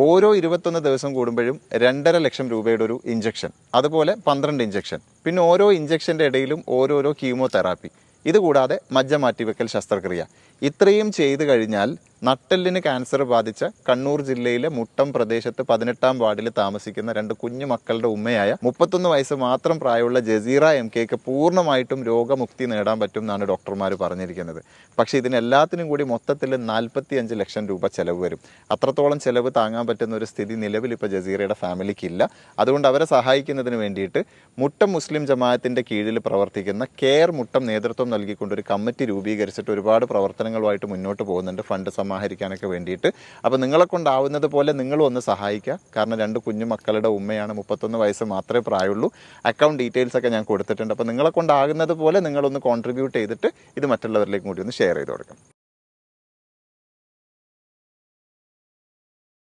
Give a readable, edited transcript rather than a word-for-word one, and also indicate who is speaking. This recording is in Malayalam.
Speaker 1: ഓരോ 21 ദിവസം കൂടുമ്പോഴും 2.5 ലക്ഷം രൂപയുടെ ഒരു ഇഞ്ചക്ഷൻ, അതുപോലെ 12 ഇഞ്ചക്ഷൻ, പിന്നെ ഓരോ ഇഞ്ചക്ഷൻ്റെ ഇടയിലും ഓരോരോ കീമോതെറാപ്പി, ഇതുകൂടാതെ മജ്ജ മാറ്റിവെക്കൽ ശസ്ത്രക്രിയ. ഇത്രയും ചെയ്തു കഴിഞ്ഞാൽ നട്ടെല്ലിന് ക്യാൻസർ ബാധിച്ച കണ്ണൂർ ജില്ലയിലെ മുട്ടം പ്രദേശത്ത് 18-ാം വാർഡിൽ താമസിക്കുന്ന 2 കുഞ്ഞു മക്കളുടെ ഉമ്മയായ 31 വയസ്സ് മാത്രം പ്രായമുള്ള ജസീറ MKക്ക് പൂർണ്ണമായിട്ടും രോഗമുക്തി നേടാൻ പറ്റും എന്നാണ് ഡോക്ടർമാർ പറഞ്ഞിരിക്കുന്നത്. പക്ഷേ ഇതിനെല്ലാത്തിനും കൂടി മൊത്തത്തിൽ 45 ലക്ഷം രൂപ ചെലവ് വരും. അത്രത്തോളം ചെലവ് താങ്ങാൻ പറ്റുന്ന ഒരു സ്ഥിതി നിലവിൽ ഇപ്പോൾ ജസീറയുടെ ഫാമിലിക്കില്ല. അതുകൊണ്ട് അവരെ സഹായിക്കുന്നതിന് വേണ്ടിയിട്ട് മുട്ടം മുസ്ലിം ജമാഅത്തിൻ്റെ കീഴിൽ പ്രവർത്തിക്കുന്ന കെയർ മുട്ടം നേതൃത്വം നൽകിക്കൊണ്ടൊരു കമ്മിറ്റി രൂപീകരിച്ചിട്ട് ഒരുപാട് പ്രവർത്തനങ്ങളുമായിട്ട് മുന്നോട്ട് പോകുന്നുണ്ട്, ഫണ്ട് സമാഹരിക്കാനൊക്കെ വേണ്ടിയിട്ട്. അപ്പോൾ നിങ്ങളെ കൊണ്ടാവുന്നത് പോലെ നിങ്ങളും ഒന്ന് സഹായിക്കുക. കാരണം 2 കുഞ്ഞു മക്കളുടെ ഉമ്മയാണ്, 31 വയസ്സ് മാത്രമേ പ്രായമുള്ളൂ. അക്കൗണ്ട് ഡീറ്റെയിൽസ് ഒക്കെ ഞാൻ കൊടുത്തിട്ടുണ്ട്. അപ്പോൾ നിങ്ങളെ കൊണ്ടാകുന്നത് പോലെ നിങ്ങളൊന്ന് കോൺട്രിബ്യൂട്ട് ചെയ്തിട്ട് ഇത് മറ്റുള്ളവരിലേക്കും കൂടി ഒന്ന് ഷെയർ ചെയ്ത് കൊടുക്കണം.